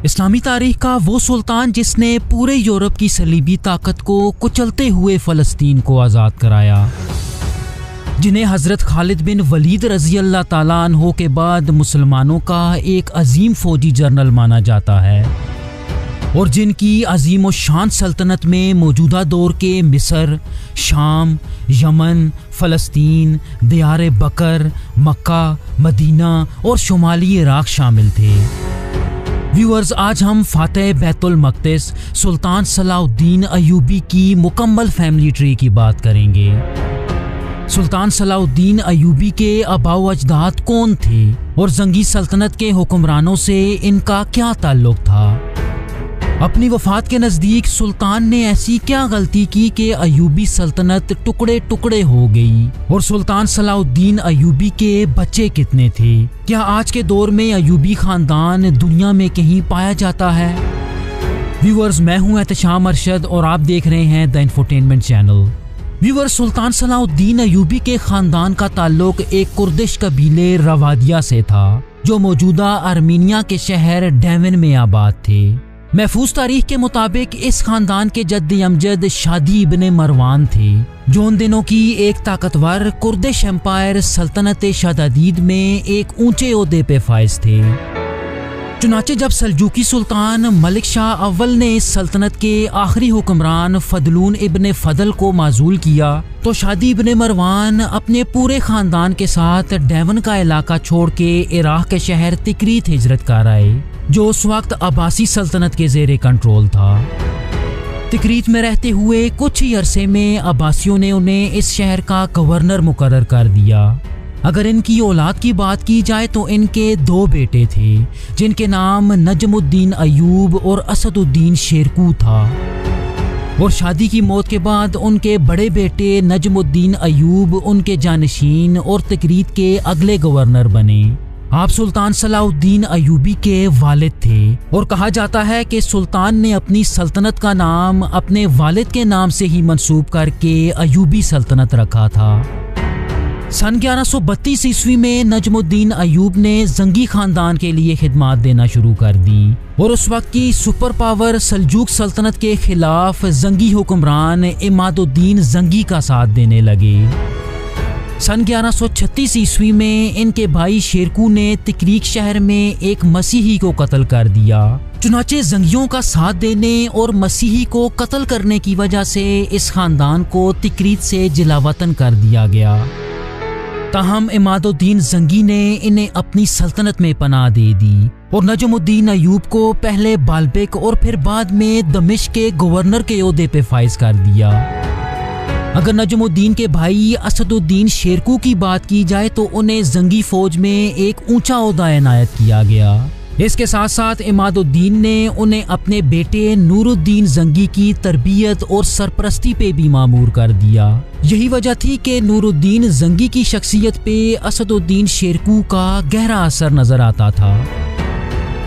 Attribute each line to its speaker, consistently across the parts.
Speaker 1: इस्लामी तारीख का वो सुल्तान जिसने पूरे यूरोप की सलीबी ताकत को कुचलते हुए फ़लस्तीन को आज़ाद कराया, जिन्हें हज़रत खालिद बिन वलीद रज़ी अल्लाह ताला अन्हो के बाद मुसलमानों का एक अजीम फ़ौजी जनरल माना जाता है और जिनकी अजीम व शान सल्तनत में मौजूदा दौर के मिस्र, शाम, यमन, फ़लस्तीन, दियार बकर, मक्का, मदीना और शुमाली इराक़ शामिल थे। व्यूअर्स, आज हम फ़ातेह बैतुल मक़दिस सुल्तान सलाहुद्दीन अय्यूबी की मुकम्मल फैमिली ट्री की बात करेंगे। सुल्तान सलाहुद्दीन अय्यूबी के आबाओ अजदाद कौन थे और जंगी सल्तनत के हुक्मरानों से इनका क्या ताल्लुक़ था। अपनी वफ़ात के नज़दीक सुल्तान ने ऐसी क्या गलती की कि अय्यूबी सल्तनत टुकड़े टुकड़े हो गई और सुल्तान सलाहुद्दीन अय्यूबी के बच्चे कितने थे। क्या आज के दौर में अय्यूबी ख़ानदान दुनिया में कहीं पाया जाता है। व्यूअर्स, मैं हूं एहतशाम अरशद और आप देख रहे हैं the infotainment channel. Viewers, Sultan Salahuddin Ayyubi के ख़ानदान का ताल्लुक एक कुर्दिश कबीले रवादिया से था जो मौजूदा आर्मीनिया के शहर डेवन में आबाद थे। महफूज तारीख के मुताबिक इस खानदान के जद्द अमजद शादी इब्ने मरवान थे जो उन दिनों की एक ताकतवर कुर्दिश एम्पायर सल्तनत शदादीद में एक ऊंचे ओहदे पे फाइज थे। चुनाचे जब सल्जूकी सुल्तान मलिक शाह अव्वल ने इस सल्तनत के आखिरी हुक्मरान फदलून इब्ने फदल को माजूल किया तो शादी इब्ने मरवान अपने पूरे खानदान के साथ डेवन का इलाका छोड़ के इराक के शहर तिकरीत हिजरत कर आए जो उस वक्त अब्बासी सल्तनत के ज़ेरे कंट्रोल था। तिकरीत में रहते हुए कुछ ही अरसे में अब्बासियों ने उन्हें इस शहर का गवर्नर मुकर्रर कर दिया। अगर इनकी औलाद की बात की जाए तो इनके दो बेटे थे जिनके नाम नजमुद्दीन अय्यूब और असदुद्दीन शेरकू था और शादी की मौत के बाद उनके बड़े बेटे नजमुद्दीन अय्यूब उनके जानशीन और तिकरीत के अगले गवर्नर बने। आप सुल्तान सलाहुद्दीन अय्यूबी के वालिद थे और कहा जाता है कि सुल्तान ने अपनी सल्तनत का नाम अपने वालिद के नाम से ही मंसूब करके अय्यूबी सल्तनत रखा था। सन 1132 ईस्वी में नजमुद्दीन अय्यूब ने जंगी खानदान के लिए खिदमात देना शुरू कर दी और उस वक्त की सुपर पावर सल्जूक सल्तनत के खिलाफ जंगी हुक्मरान इमादुद्दीन जंगी का साथ देने लगे। सन 1136 ईस्वी में इनके भाई शेरकू ने तिकरीक शहर में एक मसीही को कत्ल कर दिया। चुनाचे जंगियों का साथ देने और मसीही को कत्ल करने की वजह से इस खानदान को तिकरीत से जिलावतन कर दिया गया। ताहम इमादुद्दीन जंगी ने इन्हें अपनी सल्तनत में पनाह दे दी और नजमुद्दीन अय्यूब को पहले बाल्बिक और फिर बाद में दमिश्क के गवर्नर के ओहदे पे फाइज कर दिया। अगर नजमुद्दीन के भाई असदुद्दीन शेरकू की बात की जाए तो उन्हें जंगी फौज में एक ऊंचा ओहदा इनायत किया गया। इसके साथ साथ इमादुद्दीन ने उन्हें अपने बेटे नूरुद्दीन जंगी की तरबियत और सरपरस्ती पे भी मामूर कर दिया। यही वजह थी कि नूरुद्दीन जंगी की शख्सियत पे असदुद्दीन शेरकू का गहरा असर नजर आता था।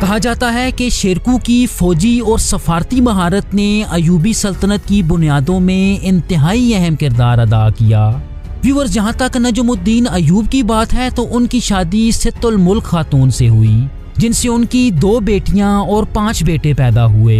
Speaker 1: कहा जाता है कि शेरकू की फौजी और सफारती महारत ने अय्यूबी सल्तनत की बुनियादों में इंतहाई अहम किरदार अदा किया। व्यूअर्स, जहाँ तक नजमुद्दीन अय्यूब की बात है तो उनकी शादी सित्तुल मुल्क खातून से हुई जिनसे उनकी 2 बेटियां और 5 बेटे पैदा हुए।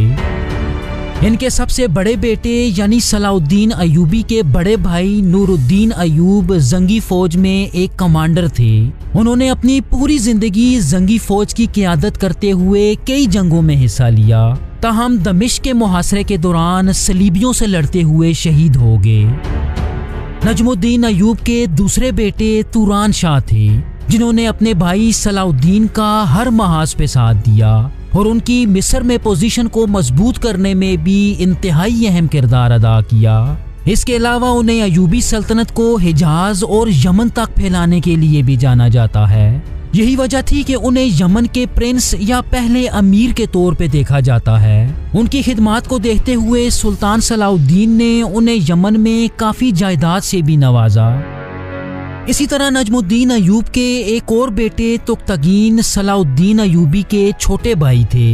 Speaker 1: इनके सबसे बड़े बेटे यानी सलाहुद्दीन अय्यूबी के बड़े भाई नूरुद्दीन अय्यूब जंगी फौज में एक कमांडर थे। उन्होंने अपनी पूरी जिंदगी जंगी फौज की क़ियादत करते हुए कई जंगों में हिस्सा लिया। ताहम दमिश्क के मुहासरे के दौरान सलीबियों से लड़ते हुए शहीद हो गए। नजमुद्दीन अय्यूब के दूसरे बेटे तुरान शाह थे जिन्होंने अपने भाई सलाहुद्दीन का हर महाज पे साथ दिया और उनकी मिस्र में पोजीशन को मजबूत करने में भी इंतहाई अहम किरदार अदा किया। इसके अलावा उन्हें अय्यूबी सल्तनत को हिजाज और यमन तक फैलाने के लिए भी जाना जाता है। यही वजह थी कि उन्हें यमन के प्रिंस या पहले अमीर के तौर पे देखा जाता है। उनकी खिदमात को देखते हुए सुल्तान सलाहुद्दीन ने उन्हें यमन में काफ़ी जायदाद से भी नवाजा। इसी तरह नजमुद्दीन अय्यूब के एक और बेटे तुक्तगीन सलाहुद्दीन अय्यूबी के छोटे भाई थे।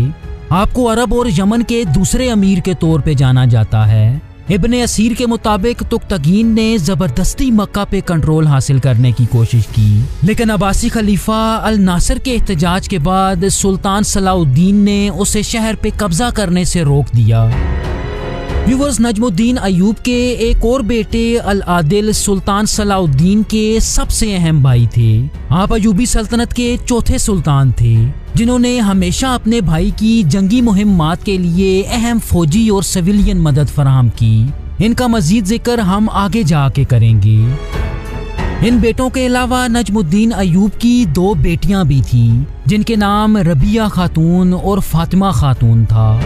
Speaker 1: आपको अरब और यमन के दूसरे अमीर के तौर पे जाना जाता है। इब्ने असीर के मुताबिक तुगतगीन ने जबरदस्ती मक्का पे कंट्रोल हासिल करने की कोशिश की, लेकिन अब्बासी खलीफा अल नासिर के एहतजाज के बाद सुल्तान सलाउद्दीन ने उसे शहर पे कब्जा करने से रोक दिया। व्यूअर्स, नजमुद्दीन अयूब के एक और बेटे अल आदिल सुल्तान सलाउद्दीन के सबसे अहम भाई थे। आप अयूबी सल्तनत के चौथे सुल्तान थे जिन्होंने हमेशा अपने भाई की जंगी मुहिम्मात के लिए अहम फौजी और सिविलियन मदद फराहम की। इनका मजीद जिक्र हम आगे जाके करेंगे। इन बेटों के अलावा नजमुद्दीन अयूब की 2 बेटियां भी थीं जिनके नाम रबिया खातून और फातिमा खातून था।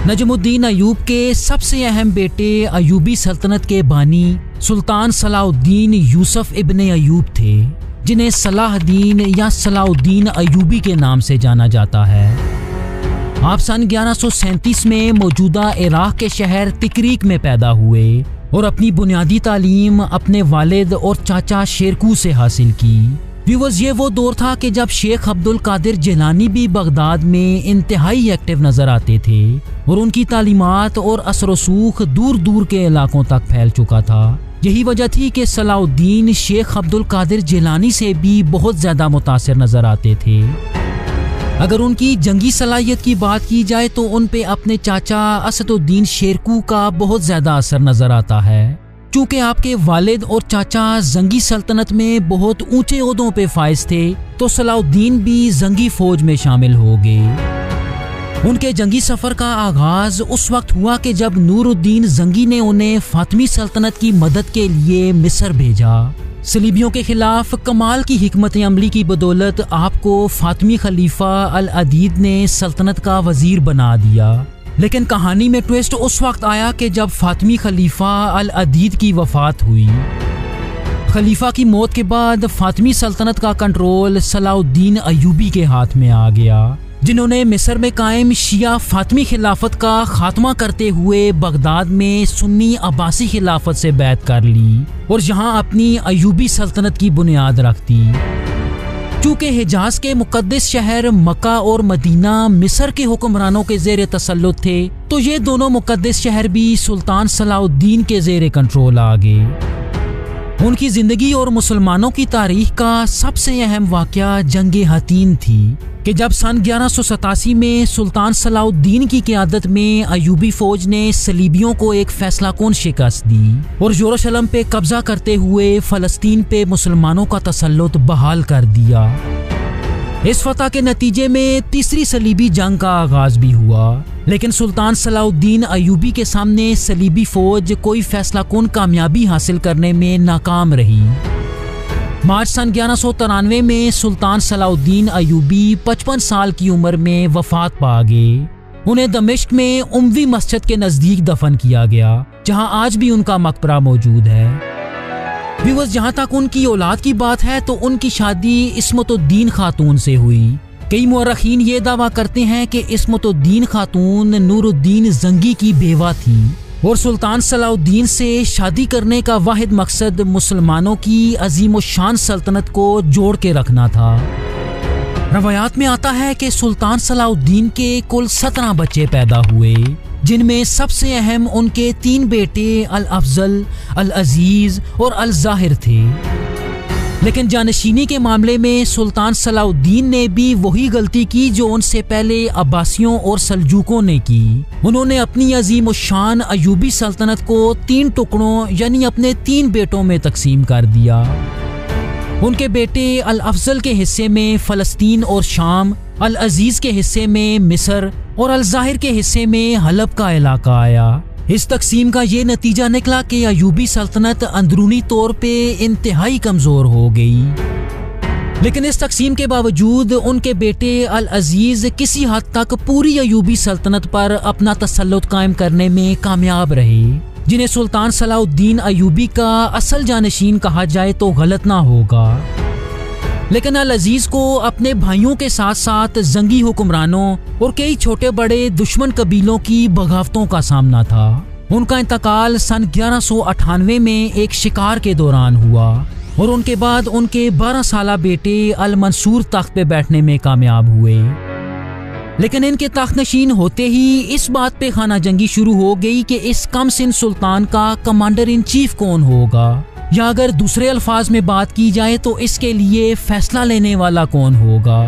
Speaker 1: नजमुद्दीन अयूब के सबसे अहम बेटे अयूबी सल्तनत के बानी सुल्तान सलाउद्दीन यूसुफ इब्ने अयूब थे, जिन्हें सलाहुद्दीन या सलाउद्दीन अयूबी के नाम से जाना जाता है। आप सन 1137 में मौजूदा इराक के शहर तिकरीक में पैदा हुए और अपनी बुनियादी तालीम अपने वालिद और चाचा शेरकू से हासिल की। व्यूअर्स, ये वो दौर था कि जब शेख अब्दुल कादिर जिलानी भी बगदाद में इंतहाई एक्टिव नजर आते थे और उनकी तालीमात और असर रसूख दूर दूर के इलाकों तक फैल चुका था। यही वजह थी कि सलाउद्दीन शेख अब्दुल कादिर जिलानी से भी बहुत ज़्यादा मुतासिर नजर आते थे। अगर उनकी जंगी सलाहियत की बात की जाए तो उन पे अपने चाचा असदुद्दीन शेरकू का बहुत ज़्यादा असर नजर आता है। चूँकि आपके वालिद और चाचा जंगी सल्तनत में बहुत ऊंचे ओहदों पे फाइज थे, तो सलाउद्दीन भी जंगी फौज में शामिल हो गए। उनके जंगी सफर का आगाज उस वक्त हुआ कि जब नूरुद्दीन जंगी ने उन्हें फातिमी सल्तनत की मदद के लिए मिस्र भेजा। सलीबियों के खिलाफ कमाल की हिकमत अमली की बदौलत आपको फातिमी खलीफा अल अदीद ने सल्तनत का वजीर बना दिया। लेकिन कहानी में ट्विस्ट उस वक्त आया कि जब फातिमी खलीफा अल अदीद की वफात हुई। खलीफा की मौत के बाद फातिमी सल्तनत का कंट्रोल सलाउद्दीन अयूबी के हाथ में आ गया, जिन्होंने मिस्र में कायम शिया फातिमी खिलाफत का खात्मा करते हुए बगदाद में सुन्नी अब्बासी खिलाफत से बैत कर ली और यहाँ अपनी अयूबी सल्तनत की बुनियाद रख दी। चूँकि हिजाज के मुकद्दस शहर मक्का और मदीना मिस्र के हुक्मरानों के जेर तसल्लुत थे, तो ये दोनों मुकद्दस शहर भी सुल्तान सलाउद्दीन के जेर कंट्रोल आ गए। उनकी जिंदगी और मुसलमानों की तारीख का सबसे अहम वाक़या जंग हतीन थी कि जब सन 1187 में सुल्तान सलाउद्दीन की क़यादत में अयूबी फौज ने सलीबियों को एक फैसलाकुन शिकस्त दी और यरूशलेम पे कब्जा करते हुए फ़लस्तीन पे मुसलमानों का तसल्लुत बहाल कर दिया। इस फतह के नतीजे में तीसरी सलीबी जंग का आगाज भी हुआ, लेकिन सुल्तान सलाउद्दीन अयूबी के सामने सलीबी फौज कोई फैसलाकुन कामयाबी हासिल करने में नाकाम रही। मार्च सन 1193 में सुल्तान सलाउद्दीन अयूबी 55 साल की उम्र में वफात पा गए। उन्हें दमिश्क में उमवी मस्जिद के नज़दीक दफन किया गया, जहां आज भी उनका मकबरा मौजूद है। व्यूअर्स, जहां तक उनकी औलाद की बात है तो उनकी शादी इस्मतुद्दीन खातून से हुई। कई मुअर्रिखीन ये दावा करते हैं कि इस्मतुद्दीन खातून नूरुद्दीन जंगी की बेवा थी और सुल्तान सलाउद्दीन से शादी करने का वाहिद मकसद मुसलमानों की अजीम शान सल्तनत को जोड़ के रखना था। रवायात में आता है कि सुल्तान सलाउद्दीन के कुल 17 बच्चे पैदा हुए, जिनमें सबसे अहम उनके 3 बेटे अल अफजल, अल अजीज और अल जाहिर थे। लेकिन जानशीनी के मामले में सुल्तान सलाउद्दीन ने भी वही गलती की जो उनसे पहले अब्बासियों और सल्जूकों ने की। उन्होंने अपनी अजीम शान अयूबी सल्तनत को 3 टुकड़ों यानी अपने 3 बेटों में तकसीम कर दिया। उनके बेटे अल अफजल के हिस्से में फ़लस्तीन और शाम, अल अजीज के हिस्से में मिस्र और अल जाहिर के हिस्से में हलब का इलाका आया। इस तकसीम का ये नतीजा निकला कि अयूबी सल्तनत अंदरूनी तौर पे इंतहाई कमज़ोर हो गई। लेकिन इस तकसीम के बावजूद उनके बेटे अल अजीज किसी हद तक पूरी अयूबी सल्तनत पर अपना तसल्लुत कायम करने में कामयाब रहे, जिन्हें सुल्तान सलाउद्दीन अयूबी का असल जानशीन कहा जाए तो गलत ना होगा। लेकिन अल अजीज को अपने भाइयों के साथ साथ जंगी हुक्मरानों और कई छोटे बड़े दुश्मन कबीलों की बगावतों का सामना था। उनका इंतकाल सन 1198 में एक शिकार के दौरान हुआ और उनके बाद उनके 12 साला बेटे अल मंसूर तख्त पे बैठने में कामयाब हुए। लेकिन इनके तख्तनशीन होते ही इस बात पे खाना जंगी शुरू हो गई कि इस कम सिन सुल्तान का कमांडर इन चीफ कौन होगा, या अगर दूसरे अल्फाज में बात की जाए तो इसके लिए फैसला लेने वाला कौन होगा।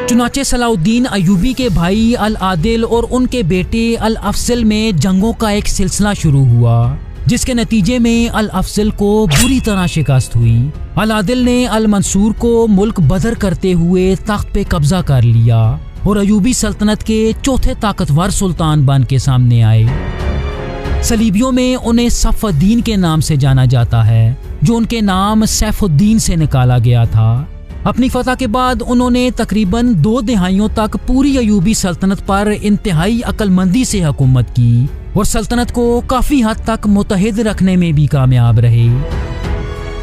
Speaker 1: चुनाचे सलाउद्दीन अयूबी के भाई अल आदिल और उनके बेटे अल अफजल में जंगों का एक सिलसिला शुरू हुआ, जिसके नतीजे में अल अफजल को बुरी तरह शिकस्त हुई। अल आदिल ने अल मंसूर को मुल्क बदर करते हुए तख्त पे कब्जा कर लिया और अयूबी सल्तनत के चौथे ताकतवर सुल्तान बन के सामने आए। सलीबियों में उन्हें सफ़ुद्दीन के नाम से जाना जाता है, जो उनके नाम सैफुद्दीन से निकाला गया था। अपनी फतह के बाद उन्होंने तकरीबन 2 दहाइयों तक पूरी अयूबी सल्तनत पर इंतहाई अक्लमंदी से हुकूमत की और सल्तनत को काफ़ी हद तक मुत्तहिद रखने में भी कामयाब रहे।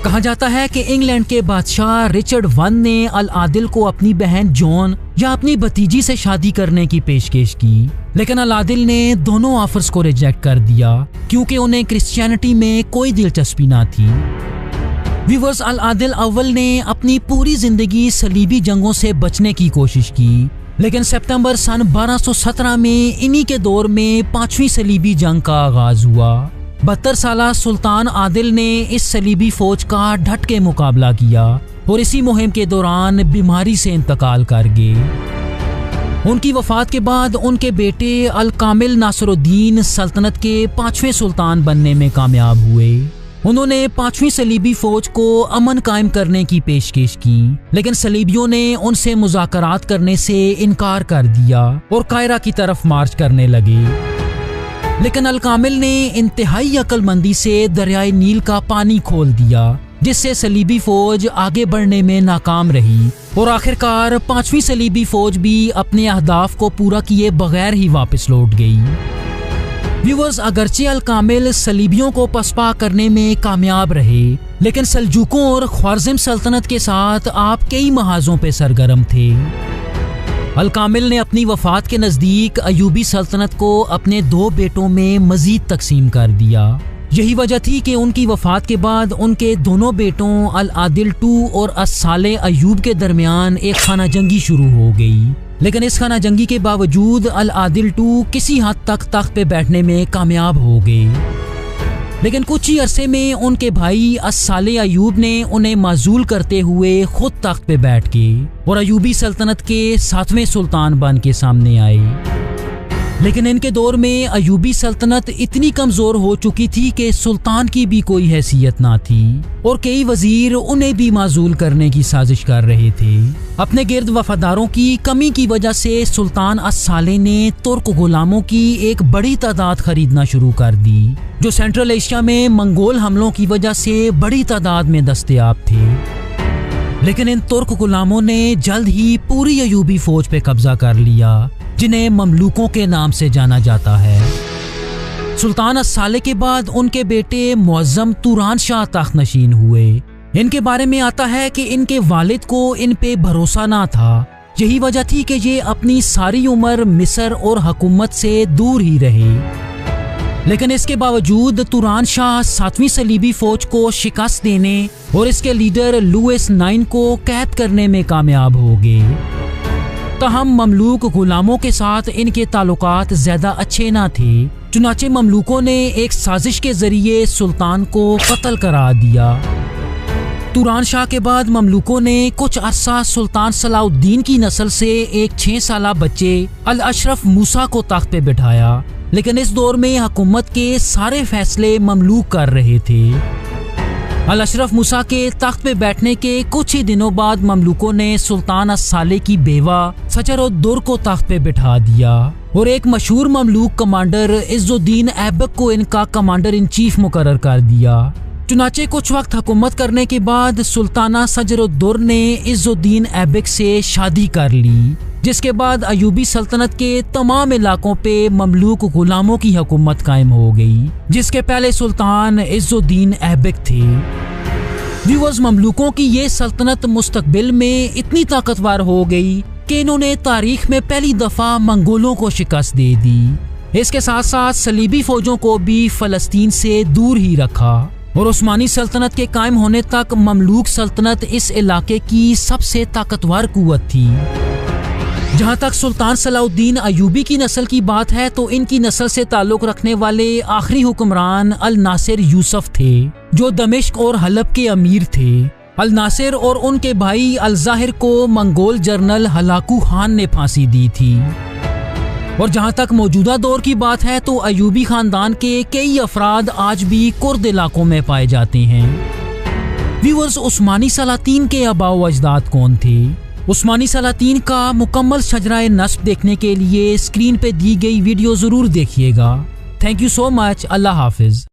Speaker 1: कहा जाता है कि इंग्लैंड के बादशाह रिचर्ड वन ने अल आदिल को अपनी बहन जॉन या अपनी भतीजी से शादी करने की पेशकश की, लेकिन अल आदिल ने दोनों ऑफर्स को रिजेक्ट कर दिया क्योंकि उन्हें क्रिश्चियनिटी में कोई दिलचस्पी ना थी। व्यूअर्स, अल आदिल अव्वल ने अपनी पूरी जिंदगी सलीबी जंगों से बचने की कोशिश की, लेकिन सितंबर सन 1217 में इन्हीं के दौर में 5वीं सलीबी जंग का आगाज हुआ। 72 साला सुल्तान आदिल ने इस सलीबी फौज का डट के मुकाबला किया और इसी मुहिम के दौरान बीमारी से इंतकाल कर गए। उनकी वफात के बाद उनके बेटे अल कामिल नासरुद्दीन सल्तनत के 5वें सुल्तान बनने में कामयाब हुए। उन्होंने 5वीं सलीबी फौज को अमन कायम करने की पेशकश की, लेकिन सलीबियों ने उनसे मुज़ाकरात करने से इनकार कर दिया और कायरा की तरफ मार्च करने लगे। लेकिन अल कामिल ने इंतहाई अक्लमंदी से दरियाए नील का पानी खोल दिया, जिससे सलीबी फौज आगे बढ़ने में नाकाम रही और आखिरकार 5वीं सलीबी फौज भी अपने अहदाफ को पूरा किए बगैर ही वापस लौट गई। व्यूअर्स, अगरचे अल कामिल सलीबियों को पसपा करने में कामयाब रहे, लेकिन सल्जूकों और ख्वारिज़म सल्तनत के साथ आप कई महाजों पे सरगर्म थे। अल कामिल ने अपनी वफात के नज़दीक अयूबी सल्तनत को अपने 2 बेटों में मजीद तकसीम कर दिया। यही वजह थी कि उनकी वफात के बाद उनके दोनों बेटों अल आदिल II और अस-सालेह अयूब के दरमियान एक खाना जंगी शुरू हो गई, लेकिन इस खाना जंगी के बावजूद अल आदिल II किसी हद तक तख्त पे बैठने में कामयाब हो गए। लेकिन कुछ ही अरसे में उनके भाई अस-सालेह अयूब ने उन्हें माजूल करते हुए खुद तख्त पे बैठ गए और अयूबी सल्तनत के 7वें सुल्तान बन के सामने आए। लेकिन इनके दौर में अयूबी सल्तनत इतनी कमजोर हो चुकी थी कि सुल्तान की भी कोई हैसियत ना थी और कई वजीर उन्हें भी माजूल करने की साजिश कर रहे थे। अपने गिर्द वफादारों की कमी की वजह से सुल्तान अस-सालेह ने तुर्क गुलामों की एक बड़ी तादाद खरीदना शुरू कर दी, जो सेंट्रल एशिया में मंगोल हमलों की वजह से बड़ी तादाद में दस्तयाब थे। लेकिन इन तुर्क गुलामों ने जल्द ही पूरी अयूबी फौज पे कब्जा कर लिया, जिन्हें ममलूकों के नाम से जाना जाता है। सुल्तान अस-सालेह के बाद उनके बेटे मुअज़्ज़म तुरान शाह तख्तनशीन हुए। इनके बारे में आता है कि इनके वालिद को इन पे भरोसा ना था, यही वजह थी कि ये अपनी सारी उम्र मिस्र और हुकूमत से दूर ही रहे। लेकिन इसके बावजूद तुरान शाह 7वीं सलीबी फौज को शिकस्त देने और इसके लीडर लुइस IX को कैद करने में कामयाब हो गए। तहम ममलूक गुलामों के साथ इनके ताल्लुकात ज्यादा अच्छे ना थे, चुनाचे ममलूकों ने एक साजिश के जरिए सुल्तान को कत्ल करा दिया। तुरान शाह के बाद ममलूकों ने कुछ अरसा सुल्तान सलाउद्दीन की नस्ल से एक 6 साला बच्चे अल अशरफ मूसा को तख्त पे बिठाया, लेकिन इस दौर में हुकूमत के सारे फैसले ममलूक कर रहे थे। अल अशरफ मूसा के तख्त पे बैठने के कुछ ही दिनों बाद ममलूकों ने सुल्तान अस-सालेह की बेवा सजर-उद-दुर को तख्त पे बिठा दिया और एक मशहूर ममलूक कमांडर इज़्ज़ुद्दीन ऐबक को इनका कमांडर इन चीफ मुकर्रर कर दिया। चुनाचे कुछ वक्त हुकूमत करने के बाद सुल्ताना सजर-उद-दुर ने इज़्ज़ुद्दीन ऐबक से शादी कर ली, जिसके बाद अयूबी सल्तनत के तमाम इलाकों पे ममलूक गुलामों की हुकूमत कायम हो गई, जिसके पहले सुल्तान इज़्ज़ुद्दीन ऐबक थे। व्यूअर्स, ममलूकों की ये सल्तनत मुस्तकबिल में इतनी ताकतवर हो गई कि इन्होंने तारीख में पहली दफा मंगोलों को शिकस्त दे दी। इसके साथ साथ सलीबी फौजों को भी फलस्तीन से दूर ही रखा और उस्मानी सल्तनत के कायम होने तक ममलूक सल्तनत इस इलाके की सबसे ताकतवर कुव्वत थी। जहाँ तक सुल्तान सलाउद्दीन अयूबी की नस्ल की बात है तो इनकी नस्ल से ताल्लुक रखने वाले आखिरी हुक्मरान अल नासिर यूसुफ थे, जो दमिश्क और हलब के अमीर थे। अल नासिर और उनके भाई अल ज़ाहिर को मंगोल जनरल हलाकू खान ने फांसी दी थी। और जहाँ तक मौजूदा दौर की बात है तो अयूबी खानदान के कई अफराद आज भी कुर्द इलाकों में पाए जाते हैं। व्यूअर्स, उस्मानी सलातीन के आबाओ अजदाद कौन थे? उस्मानी सलातीन का मुकम्मल शजराए नस्ब देखने के लिए स्क्रीन पे दी गई वीडियो ज़रूर देखिएगा। Thank you so much. अल्लाह हाफिज़।